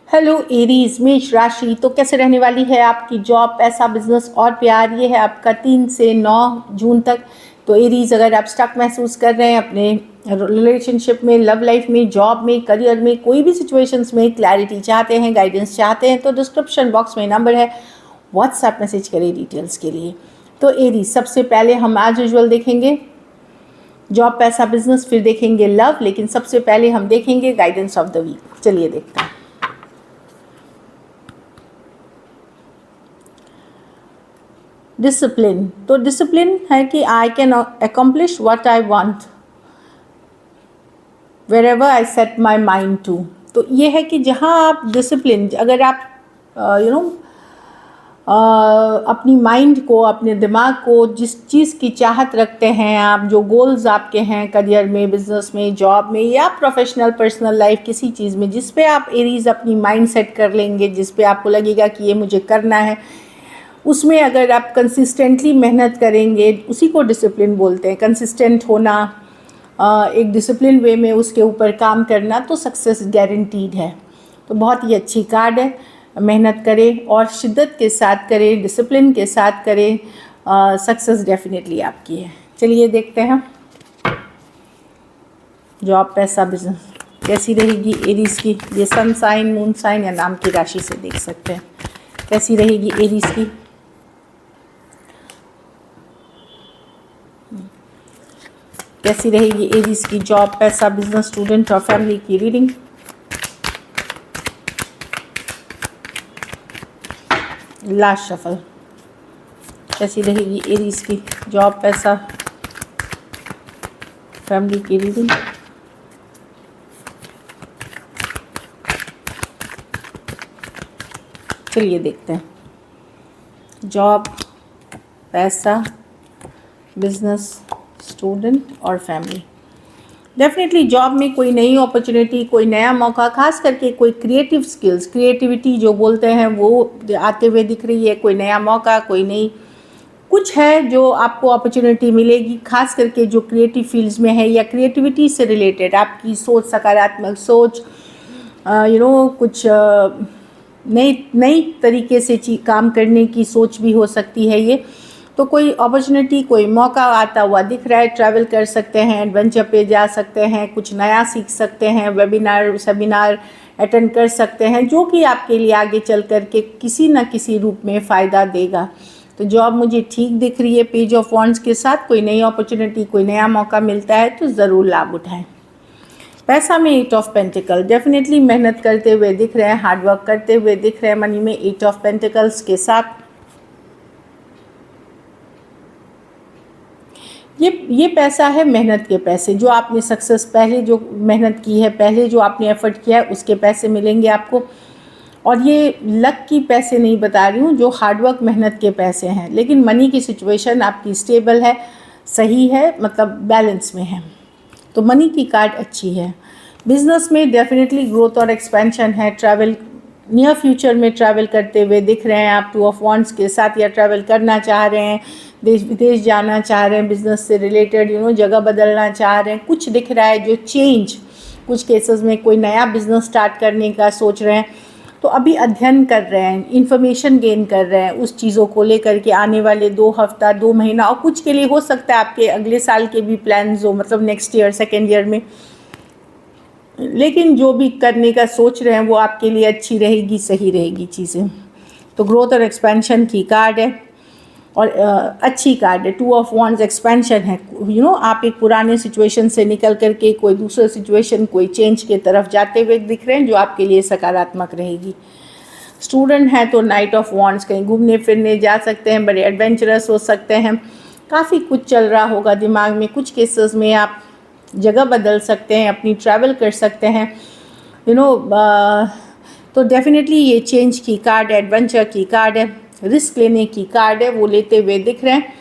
Hello Aries, मेष राशि। तो कैसे रहने वाली है आपकी जॉब, पैसा, बिजनेस और प्यार। ये है आपका 3 से 9 जून तक। तो एरीज, अगर आप स्टक महसूस कर रहे हैं अपने रिलेशनशिप में, लव लाइफ में, जॉब में, करियर में, कोई भी सिचुएशंस में क्लैरिटी चाहते हैं, गाइडेंस चाहते हैं, तो डिस्क्रिप्शन बॉक्स में नंबर है, व्हाट्सएप मैसेज करें डिटेल्स के लिए। तो एरीज, सबसे पहले हम आज यूजुअल देखेंगे जॉब, पैसा, बिजनेस, फिर देखेंगे लव, लेकिन सबसे पहले हम देखेंगे गाइडेंस ऑफ द वीक। चलिए देखते हैं। डिसिप्लिन, तो डिसिप्लिन है कि I can accomplish what I want wherever I set my mind to. तो ये है कि जहाँ आप डिसिप्लिन, अगर आप अपनी माइंड को, अपने दिमाग को, जिस चीज़ की चाहत रखते हैं आप, जो गोल्स आपके हैं करियर में, बिजनेस में, जॉब में या प्रोफेशनल पर्सनल लाइफ, किसी चीज़ में जिस पे आप एरीज अपनी माइंड सेट कर लेंगे, जिस पे आपको लगेगा कि ये मुझे करना है, उसमें अगर आप कंसिस्टेंटली मेहनत करेंगे, उसी को डिसिप्लिन बोलते हैं। कंसिस्टेंट होना, एक डिसिप्लिन वे में उसके ऊपर काम करना, तो सक्सेस गारंटीड है। तो बहुत ही अच्छी कार्ड है। मेहनत करें और शिद्दत के साथ करें, डिसिप्लिन के साथ करें, सक्सेस डेफिनेटली आपकी है। चलिए देखते हैं जॉब, पैसा, बिजनेस कैसी रहेगी एरीज की। ये सन साइन, मून साइन या नाम की राशि से देख सकते हैं कैसी रहेगी एरीज की। कैसी रहेगी एरीज की जॉब, पैसा, बिजनेस, स्टूडेंट और फैमिली की रीडिंग। Last shuffle. कैसी रहेगी एरीज की जॉब, पैसा, फैमिली की रीडिंग। चलिए देखते हैं जॉब, पैसा, बिजनेस, स्टूडेंट और फैमिली। डेफिनेटली जॉब में कोई नई अपॉर्चुनिटी, कोई नया मौका, खास करके कोई क्रिएटिव स्किल्स, क्रिएटिविटी जो बोलते हैं वो आते हुए दिख रही है। कोई नया मौका, कोई नई कुछ है जो आपको अपॉर्चुनिटी मिलेगी, खास करके जो क्रिएटिव फील्ड्स में है या क्रिएटिविटी से रिलेटेड आपकी सोच, सकारात्मक सोच, कुछ नई तरीके से काम करने की सोच भी हो सकती है ये। तो कोई अपॉर्चुनिटी, कोई मौका आता हुआ दिख रहा है। ट्रैवल कर सकते हैं, एडवेंचर पे जा सकते हैं, कुछ नया सीख सकते हैं, वेबिनार, सेमिनार अटेंड कर सकते हैं, जो कि आपके लिए आगे चल कर के किसी न किसी रूप में फ़ायदा देगा। तो जॉब मुझे ठीक दिख रही है पेज ऑफ वॉन्ड्स के साथ। कोई नई अपॉर्चुनिटी, कोई नया मौका मिलता है तो ज़रूर लाभ उठाएं। पैसा में 8 ऑफ पेंटिकल, डेफिनेटली मेहनत करते हुए दिख रहे हैं, हार्डवर्क करते हुए दिख रहे हैं। मनी में 8 ऑफ पेंटिकल्स के साथ ये पैसा है मेहनत के पैसे, जो आपने सक्सेस, पहले जो मेहनत की है, पहले जो आपने एफर्ट किया है, उसके पैसे मिलेंगे आपको। और ये लक की पैसे नहीं बता रही हूँ, जो हार्डवर्क, मेहनत के पैसे हैं। लेकिन मनी की सिचुएशन आपकी स्टेबल है, सही है, मतलब बैलेंस में है। तो मनी की कार्ड अच्छी है। बिजनेस में डेफिनेटली ग्रोथ और एक्सपेंशन है। ट्रैवल, नियर फ्यूचर में ट्रैवल करते हुए दिख रहे हैं आप 2 ऑफ वॉन्ड्स के साथ, या ट्रैवल करना चाह रहे हैं, देश विदेश जाना चाह रहे हैं, बिजनेस से रिलेटेड जगह बदलना चाह रहे हैं, कुछ दिख रहा है जो चेंज, कुछ केसेस में कोई नया बिजनेस स्टार्ट करने का सोच रहे हैं। तो अभी अध्ययन कर रहे हैं, इन्फॉर्मेशन गेन कर रहे हैं उस चीज़ों को लेकर के। आने वाले 2 हफ्ता, 2 महीना और कुछ के लिए हो सकता है आपके अगले साल के भी प्लान्स हो, मतलब नेक्स्ट ईयर, सेकेंड ईयर में। लेकिन जो भी करने का सोच रहे हैं वो आपके लिए अच्छी रहेगी, सही रहेगी चीज़ें। तो ग्रोथ और एक्सपेंशन की कार्ड है और अच्छी कार्ड है। 2 ऑफ वॉन्ड्स, एक्सपेंशन है। आप एक पुराने सिचुएशन से निकल करके कोई दूसरा सिचुएशन, कोई चेंज के तरफ जाते हुए दिख रहे हैं, जो आपके लिए सकारात्मक रहेगी। स्टूडेंट हैं तो नाइट ऑफ वॉन्ड्स, कहीं घूमने फिरने जा सकते हैं, बड़े एडवेंचरस हो सकते हैं। काफ़ी कुछ चल रहा होगा दिमाग में। कुछ केसेस में आप जगह बदल सकते हैं, अपनी ट्रैवल कर सकते हैं, तो डेफिनेटली ये चेंज की कार्ड, एडवेंचर की कार्ड है, रिस्क लेने की कार्ड है, वो लेते हुए दिख रहे हैं।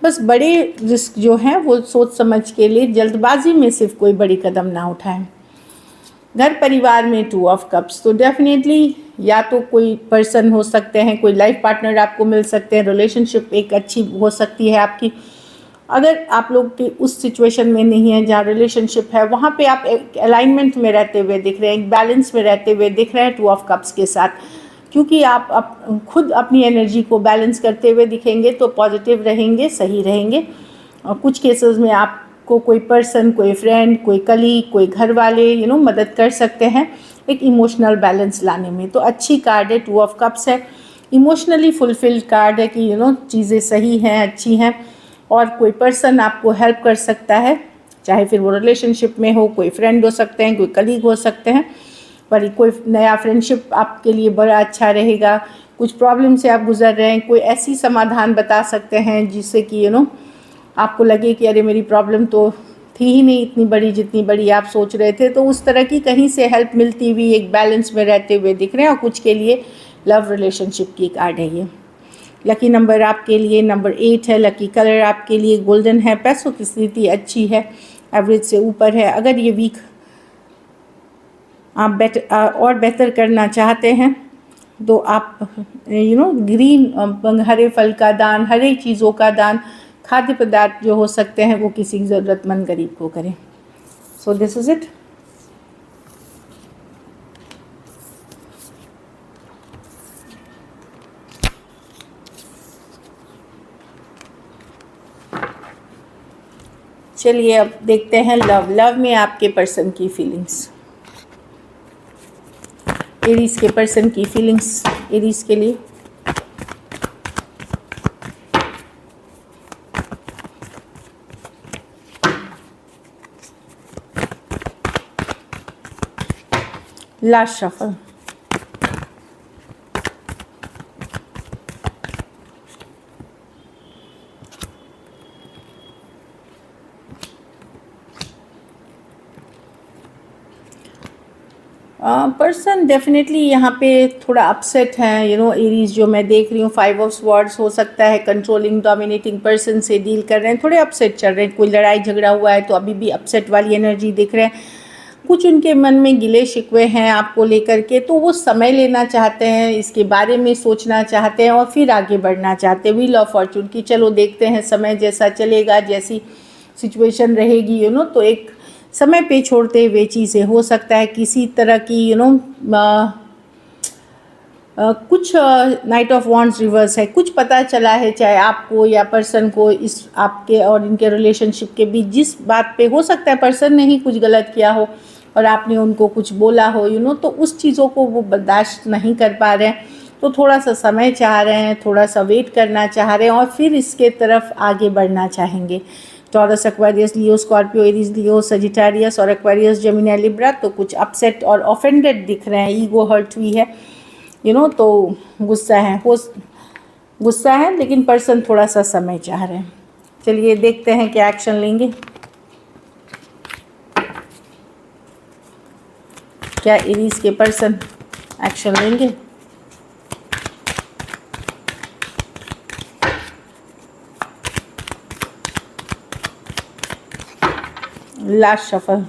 बस बड़े रिस्क जो हैं वो सोच समझ के लिए, जल्दबाजी में सिर्फ कोई बड़ी कदम ना उठाएं। घर परिवार में 2 ऑफ कप्स, तो डेफिनेटली या तो कोई पर्सन हो सकते हैं, कोई लाइफ पार्टनर आपको मिल सकते हैं, रिलेशनशिप एक अच्छी हो सकती है आपकी। अगर आप लोग के उस सिचुएशन में नहीं है जहाँ रिलेशनशिप है, वहाँ पे आप एक अलाइनमेंट में रहते हुए दिख रहे हैं, एक बैलेंस में रहते हुए दिख रहे हैं 2 ऑफ कप्स के साथ, क्योंकि आप खुद अपनी एनर्जी को बैलेंस करते हुए दिखेंगे तो पॉजिटिव रहेंगे, सही रहेंगे। और कुछ केसेस में आपको कोई पर्सन, कोई फ्रेंड, कोई कलीग, कोई घर वाले मदद कर सकते हैं एक इमोशनल बैलेंस लाने में। तो अच्छी कार्ड है, 2 ऑफ कप्स है, इमोशनली फुलफिल्ड कार्ड है कि चीज़ें सही हैं, अच्छी हैं, और कोई पर्सन आपको हेल्प कर सकता है, चाहे फिर वो रिलेशनशिप में हो, कोई फ्रेंड हो सकते हैं, कोई कलीग हो सकते हैं, पर कोई नया फ्रेंडशिप आपके लिए बड़ा अच्छा रहेगा। कुछ प्रॉब्लम से आप गुजर रहे हैं, कोई ऐसी समाधान बता सकते हैं जिससे कि आपको लगे कि अरे मेरी प्रॉब्लम तो थी ही नहीं इतनी बड़ी जितनी बड़ी आप सोच रहे थे। तो उस तरह की कहीं से हेल्प मिलती हुई एक बैलेंस में रहते हुए दिख रहे हैं। और कुछ के लिए लव रिलेशनशिप की कार्ड है ये। लकी नंबर आपके लिए नंबर 8 है। लकी कलर आपके लिए गोल्डन है। पैसों की स्थिति अच्छी है, एवरेज से ऊपर है। अगर ये वीक आप और बेहतर करना चाहते हैं तो आप ग्रीन हरे फल का दान, हरे चीज़ों का दान, खाद्य पदार्थ जो हो सकते हैं वो किसी ज़रूरतमंद गरीब को करें। So this is it. चलिए अब देखते हैं लव में आपके पर्सन की फीलिंग्स। एरीज के पर्सन की फीलिंग्स एरीज के लिए। Last shuffle. पर्सन डेफिनेटली यहाँ पे थोड़ा अपसेट हैं, एरीज जो मैं देख रही हूँ। 5 ऑफ स्वॉर्ड्स हो सकता है कंट्रोलिंग डोमिनेटिंग पर्सन से डील कर रहे हैं, थोड़े अपसेट चल रहे हैं। कोई लड़ाई झगड़ा हुआ है तो अभी भी अपसेट वाली एनर्जी दिख रहे हैं। कुछ उनके मन में गिले शिकवे हैं आपको लेकर के, तो वो समय लेना चाहते हैं, इसके बारे में सोचना चाहते हैं और फिर आगे बढ़ना चाहते हैं। व्हील ऑफ फॉर्चून की चलो देखते हैं समय जैसा चलेगा, जैसी सिचुएशन रहेगी तो एक समय पे छोड़ते हुए चीज़ें हो सकता है। किसी तरह की कुछ नाइट ऑफ वॉन्ड्स रिवर्स है, कुछ पता चला है चाहे आपको या पर्सन को, इस आपके और इनके रिलेशनशिप के बीच जिस बात पे हो सकता है पर्सन ने ही कुछ गलत किया हो और आपने उनको कुछ बोला हो तो उस चीज़ों को वो बर्दाश्त नहीं कर पा रहे हैं, तो थोड़ा सा समय चाह रहे हैं, थोड़ा सा वेट करना चाह रहे हैं और फिर इसके तरफ आगे बढ़ना चाहेंगे। टॉरस, एक्वेरियस, लियो, स्कॉर्पियो, एरीज, लियो, सजिटेरियस और एक्वेरियस, जेमिनी, लिब्रा तो कुछ अपसेट और ऑफेंडेड दिख रहे हैं। ईगो हर्ट हुई है तो गुस्सा है लेकिन पर्सन थोड़ा सा समय चाह रहे हैं। चलिए देखते हैं क्या एक्शन लेंगे, क्या एरीज के पर्सन एक्शन लेंगे। Last shuffle.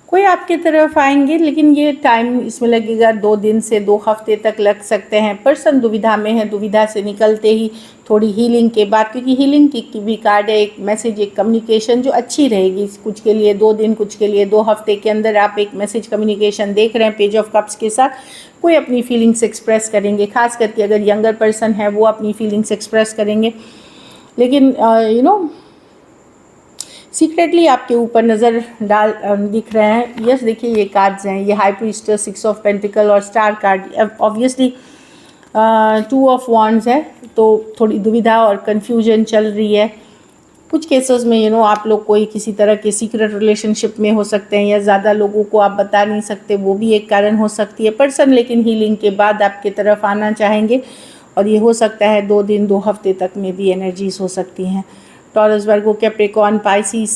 कोई आपकी तरफ आएंगे लेकिन ये टाइम इसमें लगेगा, 2 दिन से 2 हफ्ते तक लग सकते हैं। पर्सन दुविधा में है, दुविधा से निकलते ही थोड़ी हीलिंग के बाद, क्योंकि हीलिंग की भी कार्ड है, एक मैसेज, एक कम्युनिकेशन जो अच्छी रहेगी। कुछ के लिए 2 दिन, कुछ के लिए 2 हफ्ते के अंदर आप एक मैसेज कम्युनिकेशन देख रहे हैं। पेज ऑफ कप्स के साथ कोई अपनी फीलिंग्स एक्सप्रेस करेंगे, खास करके अगर यंगर पर्सन है वो अपनी फीलिंग्स एक्सप्रेस करेंगे, लेकिन सीक्रेटली आपके ऊपर नज़र दिख रहे हैं। यस, देखिए ये कार्ड्स हैं, ये हाई प्रीस्टर, 6 ऑफ पेंटिकल और star card. Obviously 2 of wands है, तो थोड़ी दुविधा और कन्फ्यूजन चल रही है। कुछ केसेस में आप लोग कोई किसी तरह के सीक्रेट रिलेशनशिप में हो सकते हैं या ज़्यादा लोगों को आप बता नहीं सकते, वो भी एक कारण हो सकती है। पर्सन लेकिन हीलिंग के बाद आपके तरफ आना चाहेंगे और ये हो सकता है 2 दिन 2 हफ्ते तक में भी एनर्जीज हो सकती हैं। टॉरस, वर्गो, कैप्रिकॉर्न, पाइसिस,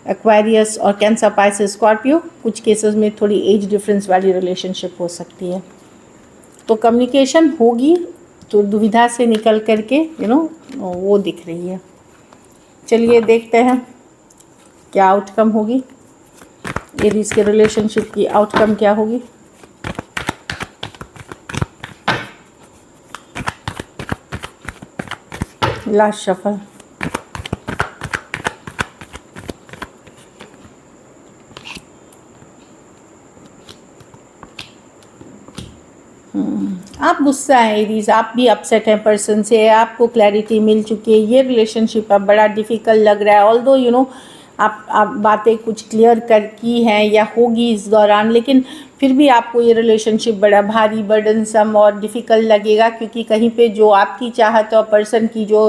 एक्वेरियस और कैंसर, पाइसिस, स्कॉर्पियो। कुछ केसेस में थोड़ी एज डिफरेंस वाली रिलेशनशिप हो सकती है। तो कम्युनिकेशन होगी तो दुविधा से निकल करके वो दिख रही है। चलिए देखते हैं क्या आउटकम होगी, एरीज के रिलेशनशिप की आउटकम क्या होगी। Last shuffle. आप गुस्सा हैं एरीज, आप भी अपसेट हैं पर्सन से, आपको क्लैरिटी मिल चुकी है, ये रिलेशनशिप अब बड़ा डिफ़िकल्ट लग रहा है। ऑल्दो यू नो आप बातें कुछ क्लियर कर की हैं या होगी इस दौरान, लेकिन फिर भी आपको ये रिलेशनशिप बड़ा भारी, बर्डनसम और डिफ़िकल्ट लगेगा, क्योंकि कहीं पे जो आपकी चाहत और पर्सन की जो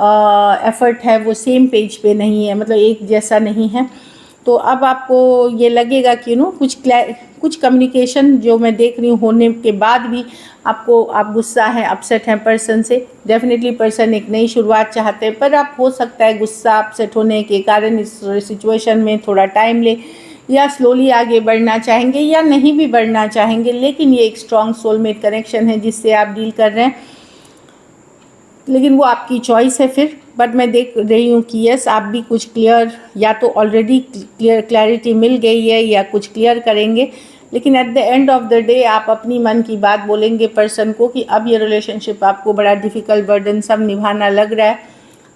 एफ़र्ट है वो सेम पेज पे नहीं है, मतलब एक जैसा नहीं है। तो अब आपको ये लगेगा कि कुछ कम्युनिकेशन जो मैं देख रही हूँ होने के बाद भी आप गुस्सा हैं, अपसेट हैं पर्सन से। डेफिनेटली पर्सन एक नई शुरुआत चाहते हैं, पर आप हो सकता है गुस्सा अपसेट होने के कारण इस सिचुएशन में थोड़ा टाइम ले, या स्लोली आगे बढ़ना चाहेंगे या नहीं भी बढ़ना चाहेंगे, लेकिन ये एक स्ट्रॉन्ग सोलमेट कनेक्शन है जिससे आप डील कर रहे हैं, लेकिन वो आपकी चॉइस है फिर। बट मैं देख रही हूँ कि यस, आप भी कुछ क्लियर, या तो ऑलरेडी क्लैरिटी मिल गई है या कुछ क्लियर करेंगे, लेकिन at the end of the day आप अपनी मन की बात बोलेंगे पर्सन को कि अब ये रिलेशनशिप आपको बड़ा डिफ़िकल्ट, बर्डन सब निभाना लग रहा है।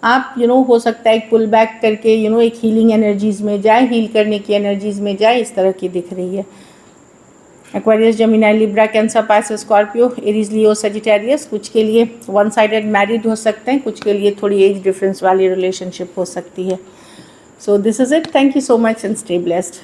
आप हो सकता है एक पुल बैक करके एक हीलिंग एनर्जीज़ में जाए, हील करने की एनर्जीज़ में जाए, इस तरह की दिख रही है। Aquarius, Gemini, Libra, Cancer, Pisces, Scorpio, Aries, Leo, Sagittarius, कुछ के लिए वन साइडेड मैरिड हो सकते हैं, कुछ के लिए थोड़ी एज डिफरेंस वाली रिलेशनशिप हो सकती है। So this is it, thank you so much and stay blessed.